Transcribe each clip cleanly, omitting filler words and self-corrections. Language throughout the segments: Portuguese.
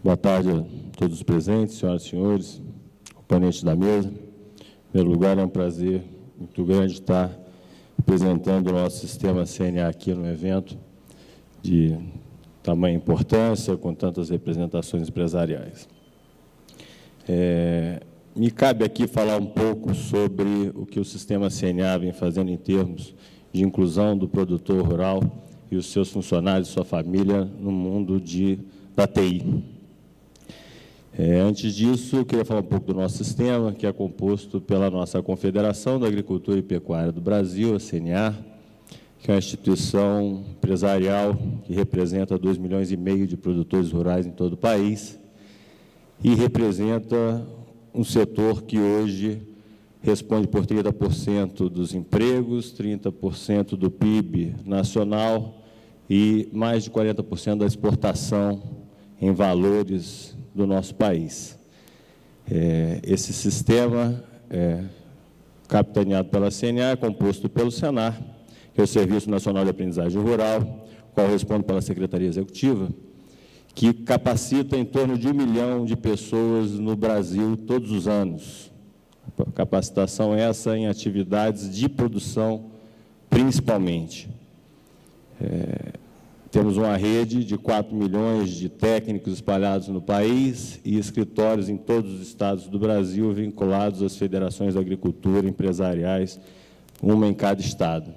Boa tarde a todos os presentes, senhoras e senhores, componentes da mesa. Em primeiro lugar, é um prazer muito grande estar apresentando o nosso sistema CNA aqui no evento, de tamanha importância, com tantas representações empresariais. Me cabe aqui falar um pouco sobre o que o sistema CNA vem fazendo em termos de inclusão do produtor rural e os seus funcionários, sua família, no mundo da TI. Antes disso, eu queria falar um pouco do nosso sistema, que é composto pela nossa Confederação da Agricultura e Pecuária do Brasil, a CNA, que é uma instituição empresarial que representa 2,5 milhões de produtores rurais em todo o país e representa um setor que hoje responde por 30% dos empregos, 30% do PIB nacional e mais de 40% da exportação em valores do nosso país. Esse sistema, capitaneado pela CNA, é composto pelo Senar, que é o Serviço Nacional de Aprendizagem Rural, qual responde pela Secretaria Executiva, que capacita em torno de 1 milhão de pessoas no Brasil todos os anos. Capacitação essa em atividades de produção, principalmente. Temos uma rede de 4 milhões de técnicos espalhados no país e escritórios em todos os estados do Brasil vinculados às federações da agricultura empresariais, uma em cada estado.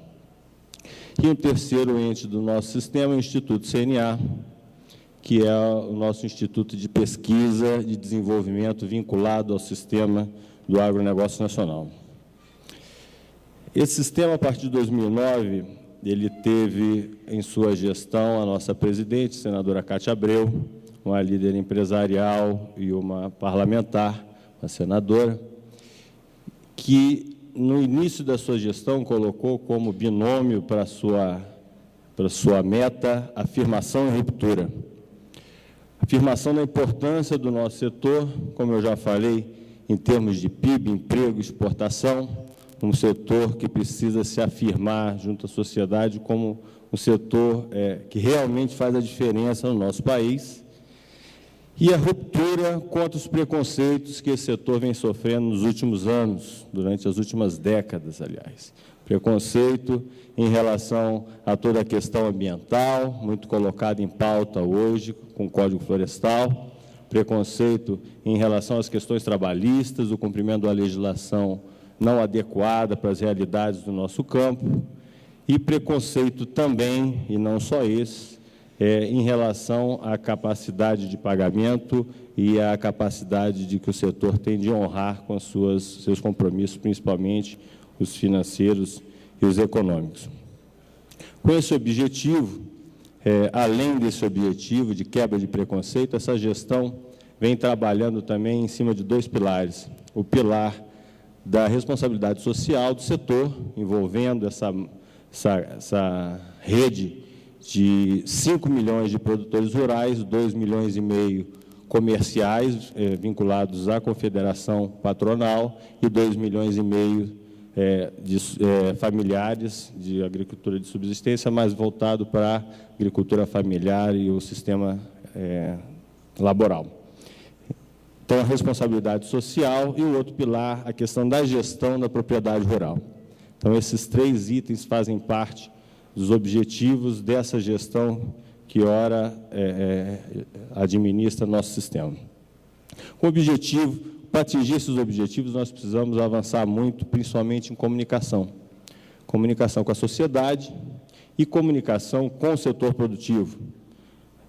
E o terceiro ente do nosso sistema é o Instituto CNA, que é o nosso Instituto de Pesquisa e Desenvolvimento vinculado ao sistema do agronegócio nacional. Esse sistema, a partir de 2009, ele teve em sua gestão a nossa presidente, senadora Cátia Abreu, uma líder empresarial e uma parlamentar, uma senadora, que no início da sua gestão colocou como binômio para sua meta afirmação e ruptura. Afirmação da importância do nosso setor, como eu já falei, em termos de PIB, emprego, exportação, um setor que precisa se afirmar junto à sociedade como um setor que realmente faz a diferença no nosso país, e a ruptura contra os preconceitos que esse setor vem sofrendo nos últimos anos, durante as últimas décadas, aliás. Preconceito em relação a toda a questão ambiental, muito colocada em pauta hoje com o Código Florestal, preconceito em relação às questões trabalhistas, o cumprimento da legislação não adequada para as realidades do nosso campo, e preconceito também, e não só esse, em relação à capacidade de pagamento e à capacidade de que o setor tem de honrar com seus compromissos, principalmente os financeiros e os econômicos. Com esse objetivo, além desse objetivo de quebra de preconceito, essa gestão vem trabalhando também em cima de 2 pilares. O pilar da responsabilidade social do setor, envolvendo essa rede de 5 milhões de produtores rurais, 2,5 milhões comerciais vinculados à confederação patronal e 2,5 milhões de familiares de agricultura de subsistência, mais voltado para a agricultura familiar e o sistema laboral. Então, a responsabilidade social e o outro pilar, a questão da gestão da propriedade rural. Então, esses 3 itens fazem parte dos objetivos dessa gestão que, ora, administra nosso sistema. Para atingir esses objetivos, nós precisamos avançar muito, principalmente em comunicação. Comunicação com a sociedade e comunicação com o setor produtivo.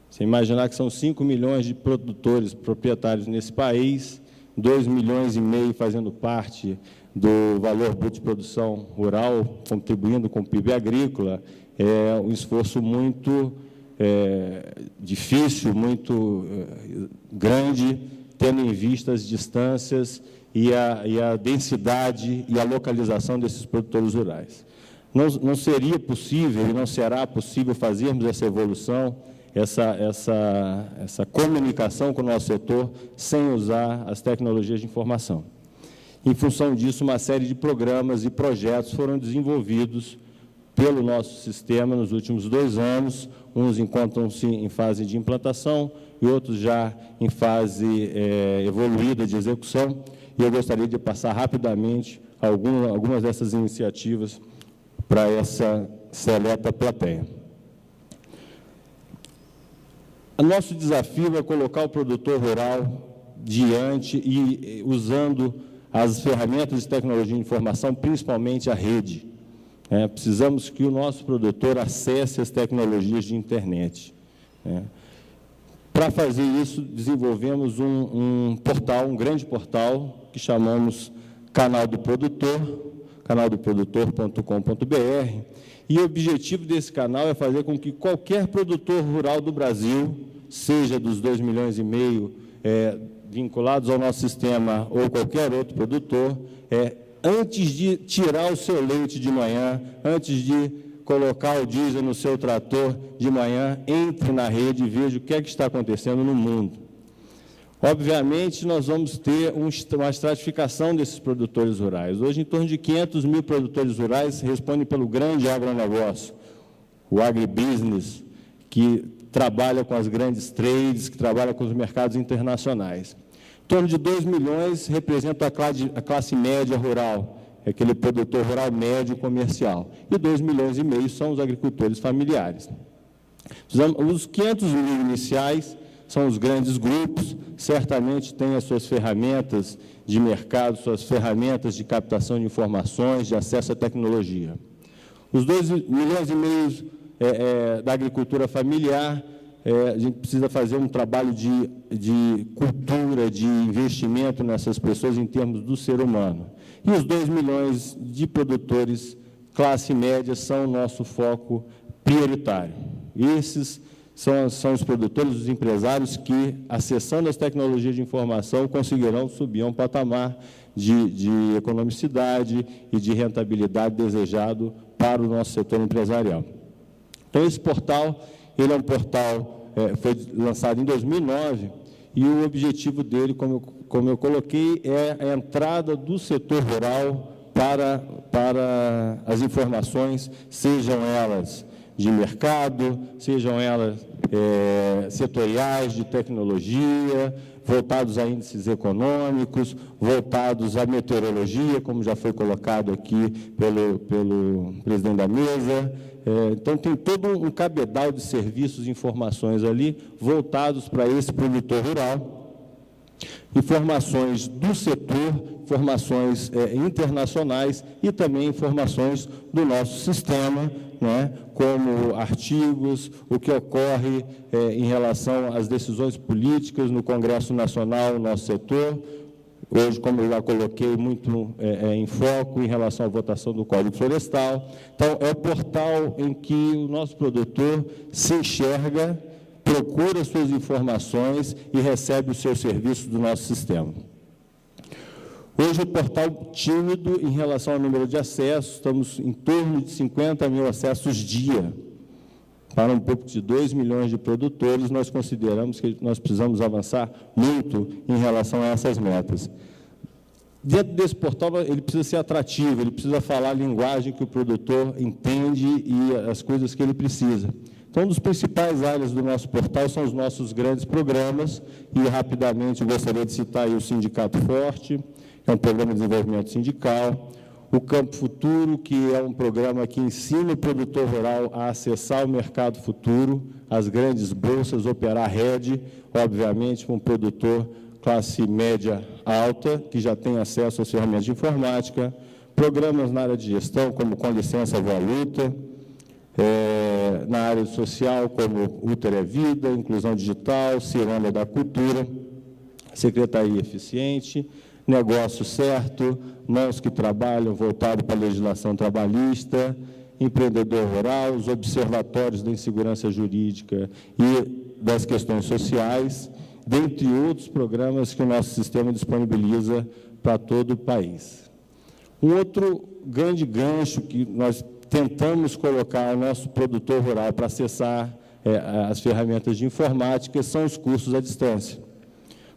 Você imaginar que são 5 milhões de produtores proprietários nesse país, 2,5 milhões fazendo parte do valor bruto de produção rural, contribuindo com o PIB agrícola, é um esforço muito difícil, muito grande, tendo em vista as distâncias e a densidade e a localização desses produtores rurais. Não seria possível e não será possível fazermos essa evolução, essa comunicação com o nosso setor sem usar as tecnologias de informação. Em função disso, uma série de programas e projetos foram desenvolvidos pelo nosso sistema nos últimos 2 anos. Uns encontram-se em fase de implantação e outros já em fase evoluída de execução. E eu gostaria de passar rapidamente algumas dessas iniciativas para essa seleta plateia. O nosso desafio é colocar o produtor rural diante e usando as ferramentas de tecnologia de informação, principalmente a rede. Precisamos que o nosso produtor acesse as tecnologias de internet. Para fazer isso, desenvolvemos um portal, um grande portal, que chamamos Canal do Produtor, canaldoprodutor.com.br, e o objetivo desse canal é fazer com que qualquer produtor rural do Brasil, seja dos 2,5 milhões vinculados ao nosso sistema ou qualquer outro produtor, antes de tirar o seu leite de manhã, antes de colocar o diesel no seu trator de manhã, entre na rede e veja o que é que está acontecendo no mundo. Obviamente, nós vamos ter uma estratificação desses produtores rurais. Hoje, em torno de 500 mil produtores rurais respondem pelo grande agronegócio, o agribusiness, que trabalha com as grandes trades, que trabalha com os mercados internacionais. Em torno de 2 milhões representa a classe média rural, aquele produtor rural médio comercial, e 2,5 milhões são os agricultores familiares. Os 500 mil iniciais são os grandes grupos, certamente têm as suas ferramentas de mercado, suas ferramentas de captação de informações, de acesso à tecnologia. Os 2,5 milhões da agricultura familiar, a gente precisa fazer um trabalho de cultura, de investimento nessas pessoas em termos do ser humano. E os 2 milhões de produtores classe média são o nosso foco prioritário. Esses são os produtores, os empresários que, acessando as tecnologias de informação, conseguirão subir a um patamar de economicidade e de rentabilidade desejado para o nosso setor empresarial. Então, esse portal, ele é um portal, foi lançado em 2009, e o objetivo dele, como eu coloquei, é a entrada do setor rural para as informações, sejam elas de mercado, sejam elas setoriais, de tecnologia, voltados a índices econômicos, voltados à meteorologia, como já foi colocado aqui pelo presidente da mesa. Então, tem todo um cabedal de serviços e informações ali voltados para esse produtor rural, informações do setor, informações internacionais e também informações do nosso sistema, como artigos, o que ocorre em relação às decisões políticas no Congresso Nacional, no nosso setor. Hoje, como eu já coloquei, muito em foco em relação à votação do Código Florestal. Então, é o portal em que o nosso produtor se enxerga, procura suas informações e recebe os seus serviços do nosso sistema. Hoje, o portal tímido em relação ao número de acessos, estamos em torno de 50 mil acessos dia. Para um pouco de 2 milhões de produtores, nós consideramos que nós precisamos avançar muito em relação a essas metas. Dentro desse portal, ele precisa ser atrativo, ele precisa falar a linguagem que o produtor entende e as coisas que ele precisa. Então, uma das principais áreas do nosso portal são os nossos grandes programas, e rapidamente eu gostaria de citar aí o Sindicato Forte, que é um programa de desenvolvimento sindical, o Campo Futuro, que é um programa que ensina o produtor rural a acessar o mercado futuro, as grandes bolsas, operar rede, obviamente, com um produtor classe média alta, que já tem acesso às ferramentas de informática, programas na área de gestão, como Com Licença Boa Luta, na área social, como Útero é Vida, Inclusão Digital, Ciranda da Cultura, Secretaria Eficiente, Negócio Certo, Mãos que Trabalham, voltado para a legislação trabalhista, Empreendedor Rural, os observatórios da insegurança jurídica e das questões sociais, dentre outros programas que o nosso sistema disponibiliza para todo o país. Um outro grande gancho que nós tentamos colocar o nosso produtor rural para acessar as ferramentas de informática são os cursos à distância.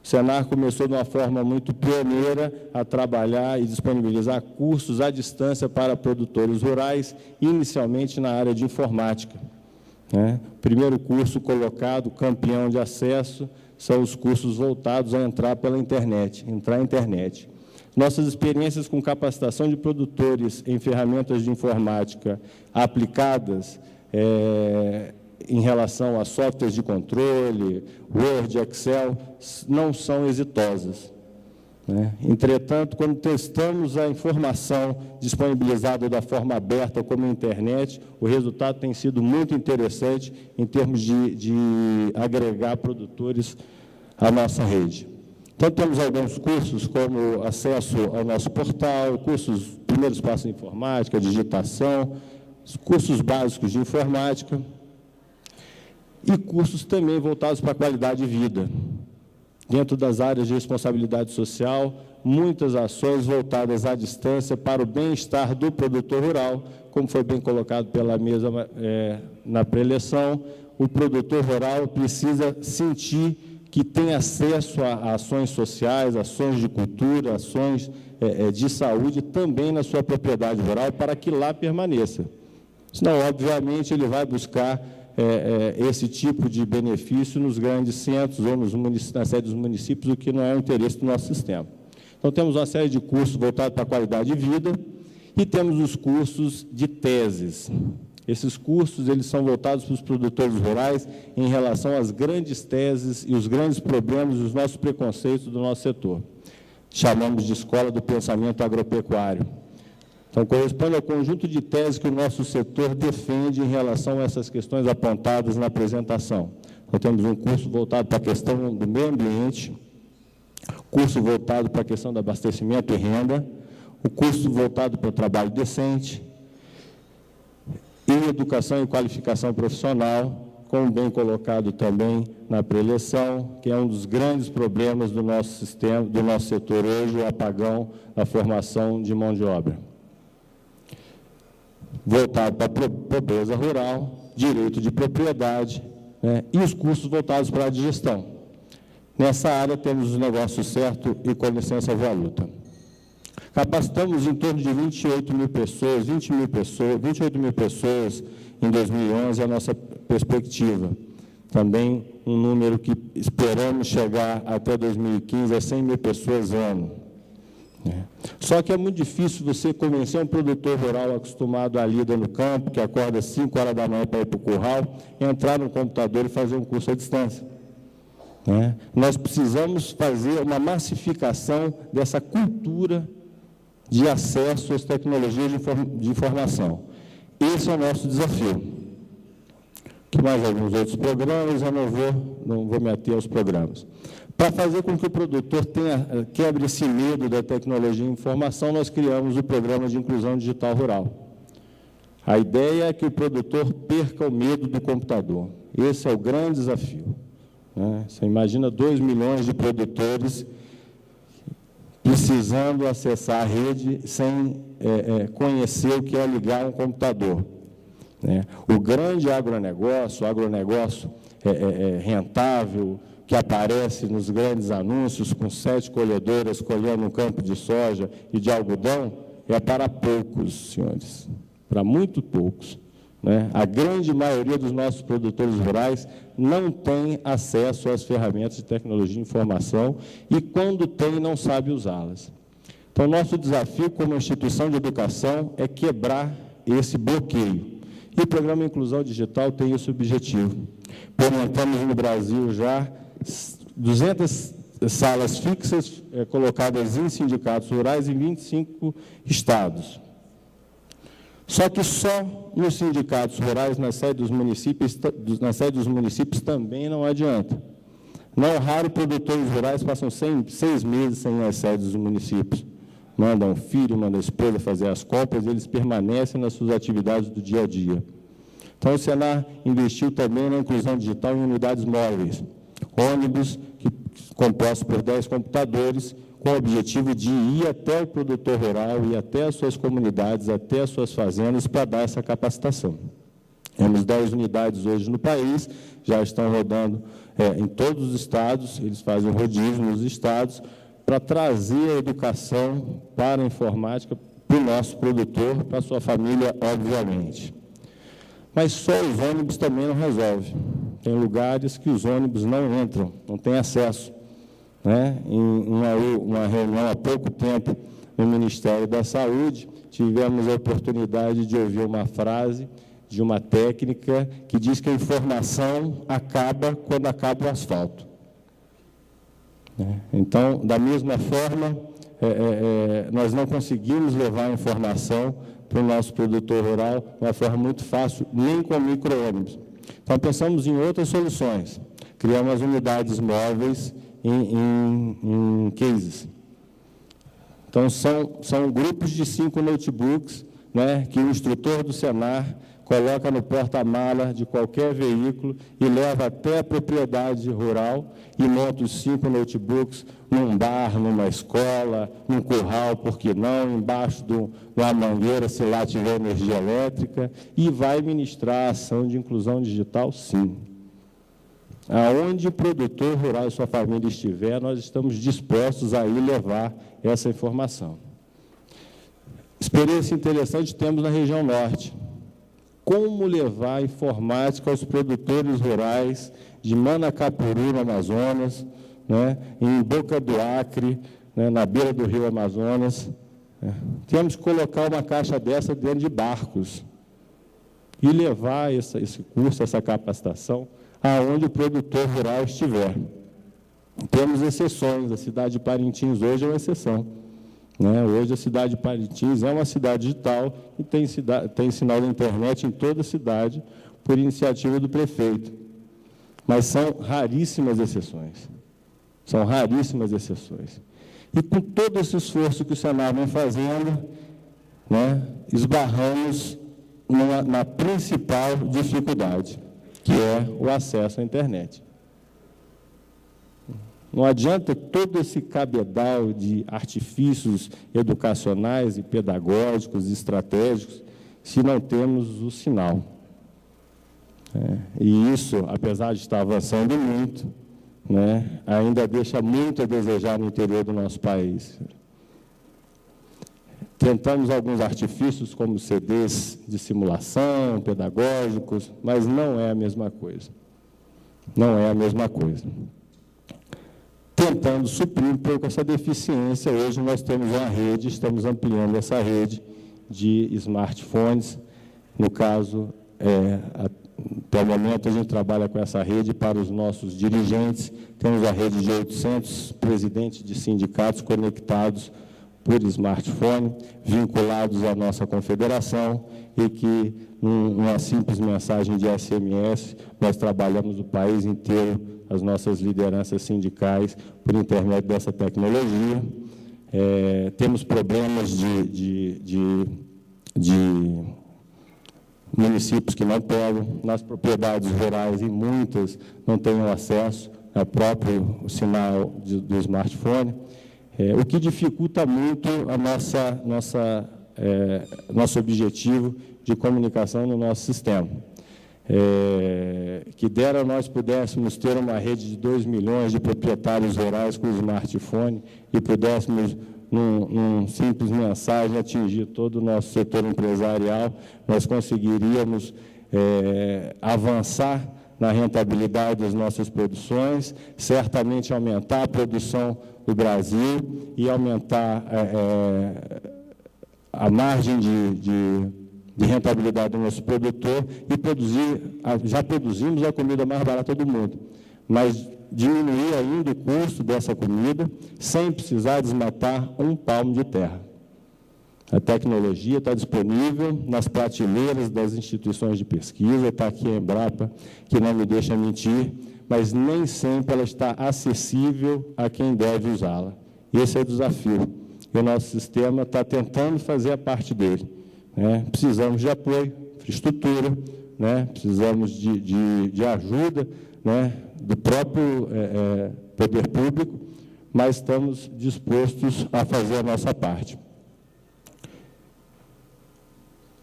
O Senar começou de uma forma muito pioneira a trabalhar e disponibilizar cursos à distância para produtores rurais, inicialmente na área de informática. O primeiro curso colocado, campeão de acesso, são os cursos voltados a entrar pela internet, Nossas experiências com capacitação de produtores em ferramentas de informática aplicadas em relação a softwares de controle, Word, Excel, não são exitosas. Entretanto, quando testamos a informação disponibilizada da forma aberta, como a internet, o resultado tem sido muito interessante em termos de agregar produtores à nossa rede. Então, temos alguns cursos, como acesso ao nosso portal, cursos, primeiros passos em informática, digitação, cursos básicos de informática e cursos também voltados para a qualidade de vida. Dentro das áreas de responsabilidade social, muitas ações voltadas à distância para o bem-estar do produtor rural, como foi bem colocado pela mesa na pré-eleição. O produtor rural precisa sentir que tem acesso a ações sociais, ações de cultura, ações de saúde também na sua propriedade rural, para que lá permaneça. Senão, obviamente, ele vai buscar esse tipo de benefício nos grandes centros ou na sede dos municípios, o que não é o interesse do nosso sistema. Então, temos uma série de cursos voltados para a qualidade de vida e temos os cursos de teses. Esses cursos eles são voltados para os produtores rurais em relação às grandes teses e os grandes problemas, os nossos preconceitos do nosso setor. Chamamos de Escola do Pensamento Agropecuário. Então, corresponde ao conjunto de teses que o nosso setor defende em relação a essas questões apontadas na apresentação. Então, temos um curso voltado para a questão do meio ambiente, curso voltado para a questão do abastecimento e renda, o curso voltado para o trabalho decente, e educação e qualificação profissional, como bem colocado também na pré-eleição, que é um dos grandes problemas do nosso sistema, do nosso setor hoje, o apagão da formação de mão de obra. Voltado para a pobreza rural, direito de propriedade, e os cursos voltados para a digestão. Nessa área temos os negócios certo e com licença valuta. Capacitamos em torno de 28 mil pessoas em 2011, a nossa perspectiva. Também um número que esperamos chegar até 2015 a 100 mil pessoas ano. Só que é muito difícil você convencer um produtor rural acostumado à lida no campo, que acorda às 5 horas da manhã para ir para o curral, entrar no computador e fazer um curso à distância. Nós precisamos fazer uma massificação dessa cultura de acesso às tecnologias de informação. Esse é o nosso desafio. Que mais alguns outros programas, eu não vou me ater aos programas. Para fazer com que o produtor quebre esse medo da tecnologia de informação, nós criamos o Programa de Inclusão Digital Rural. A ideia é que o produtor perca o medo do computador. Esse é o grande desafio. Você imagina 2 milhões de produtores precisando acessar a rede sem conhecer o que é ligar um computador. O grande agronegócio, rentável, que aparece nos grandes anúncios, com 7 colhedoras colhendo um campo de soja e de algodão, é para poucos, senhores, para muito poucos. A grande maioria dos nossos produtores rurais não tem acesso às ferramentas de tecnologia de informação e, quando tem, não sabe usá-las. Então, nosso desafio como instituição de educação é quebrar esse bloqueio. E o Programa Inclusão Digital tem esse objetivo. Implementamos no Brasil já 200 salas fixas colocadas em sindicatos rurais em 25 estados. Só que só nos sindicatos rurais, na sede dos municípios também não adianta. Não raro, produtores rurais passam 6 meses sem as sedes dos municípios. Mandam o filho, mandam a esposa fazer as compras, eles permanecem nas suas atividades do dia a dia. Então, o Senar investiu também na inclusão digital em unidades móveis, ônibus compostos por 10 computadores, com o objetivo de ir até o produtor rural, ir até as suas comunidades, até as suas fazendas, para dar essa capacitação. Temos 10 unidades hoje no país, já estão rodando em todos os estados, eles fazem rodízio nos estados, para trazer a educação para a informática para o nosso produtor, para a sua família, obviamente. Mas só os ônibus também não resolve. Tem lugares que os ônibus não entram, não têm acesso. Né? Em uma reunião há pouco tempo no Ministério da Saúde, tivemos a oportunidade de ouvir uma frase de uma técnica que diz que a informação acaba quando acaba o asfalto. Então, da mesma forma, nós não conseguimos levar a informação para o nosso produtor rural de uma forma muito fácil, nem com micro-ônibus. Então, pensamos em outras soluções. Criamos as unidades móveis em cases. Então, são grupos de 5 notebooks, né, que o instrutor do Senar coloca no porta-mala de qualquer veículo e leva até a propriedade rural e monta os 5 notebooks num bar, numa escola, num curral, por que não, embaixo de uma mangueira, se lá tiver energia elétrica, e vai ministrar a ação de inclusão digital, sim. Aonde o produtor rural e sua família estiver, nós estamos dispostos a ir levar essa informação. Experiência interessante temos na região norte. Como levar a informática aos produtores rurais de Manacapuru, no Amazonas, né, em Boca do Acre, né, na beira do rio Amazonas. Temos que colocar uma caixa dessa dentro de barcos e levar esse curso, essa capacitação, aonde o produtor rural estiver. Temos exceções, a cidade de Parintins hoje é uma exceção. Hoje a cidade de Parintins é uma cidade digital e tem sinal da internet em toda a cidade por iniciativa do prefeito. Mas são raríssimas exceções. São raríssimas exceções. E com todo esse esforço que o Senar vem fazendo, esbarramos na principal dificuldade, que é o acesso à internet. Não adianta todo esse cabedal de artifícios educacionais e pedagógicos e estratégicos se não temos o sinal. E isso, apesar de estar avançando muito, ainda deixa muito a desejar no interior do nosso país. Tentamos alguns artifícios, como CDs de simulação, pedagógicos, mas não é a mesma coisa. Não é a mesma coisa. Tentando suprir um pouco essa deficiência, hoje nós temos uma rede, estamos ampliando essa rede de smartphones. No caso, até o momento a gente trabalha com essa rede para os nossos dirigentes, temos a rede de 800 presidentes de sindicatos conectados por smartphone, vinculados à nossa confederação, e que, numa simples mensagem de SMS, nós trabalhamos o país inteiro, as nossas lideranças sindicais, por intermédio dessa tecnologia. Temos problemas de municípios que não pegam, nas propriedades rurais, e muitas não têm acesso ao próprio sinal do smartphone, o que dificulta muito nosso objetivo de comunicação no nosso sistema. Que dera nós pudéssemos ter uma rede de 2 milhões de proprietários rurais com smartphone e pudéssemos, num simples mensagem, atingir todo o nosso setor empresarial, nós conseguiríamos avançar na rentabilidade das nossas produções, certamente aumentar a produção do Brasil e aumentar a margem de rentabilidade do nosso produtor e já produzimos a comida mais barata do mundo, mas diminuir ainda o custo dessa comida sem precisar desmatar um palmo de terra. A tecnologia está disponível nas prateleiras das instituições de pesquisa, está aqui a Embrapa, que não me deixa mentir, mas nem sempre ela está acessível a quem deve usá-la. Esse é o desafio. E o nosso sistema está tentando fazer a parte dele. Precisamos de apoio, infraestrutura, precisamos de ajuda do próprio poder público, mas estamos dispostos a fazer a nossa parte.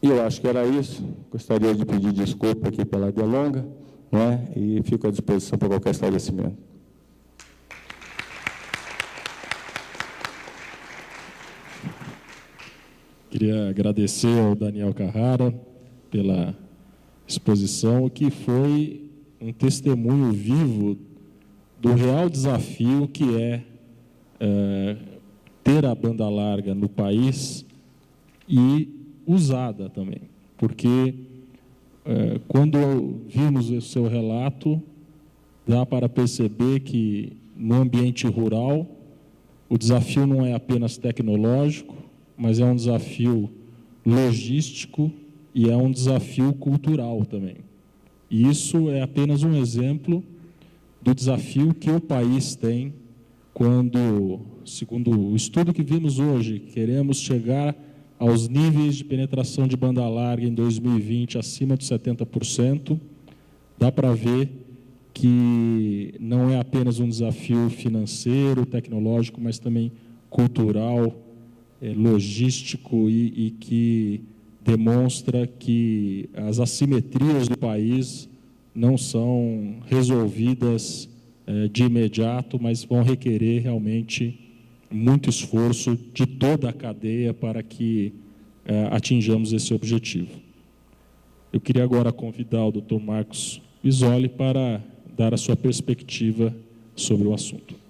E eu acho que era isso. Gostaria de pedir desculpa aqui pela delonga, né? E fico à disposição para qualquer esclarecimento. Queria agradecer ao Daniel Carrara pela exposição, que foi um testemunho vivo do real desafio que é ter a banda larga no país e usada também. Porque, quando vimos o seu relato, dá para perceber que, no ambiente rural, o desafio não é apenas tecnológico, mas é um desafio logístico e é um desafio cultural também. E isso é apenas um exemplo do desafio que o país tem quando, segundo o estudo que vimos hoje, queremos chegar aos níveis de penetração de banda larga em 2020 acima de 70%, dá para ver que não é apenas um desafio financeiro, tecnológico, mas também cultural, logístico e que demonstra que as assimetrias do país não são resolvidas de imediato, mas vão requerer realmente muito esforço de toda a cadeia para que atinjamos esse objetivo. Eu queria agora convidar o Dr. Marcos Visoli para dar a sua perspectiva sobre o assunto.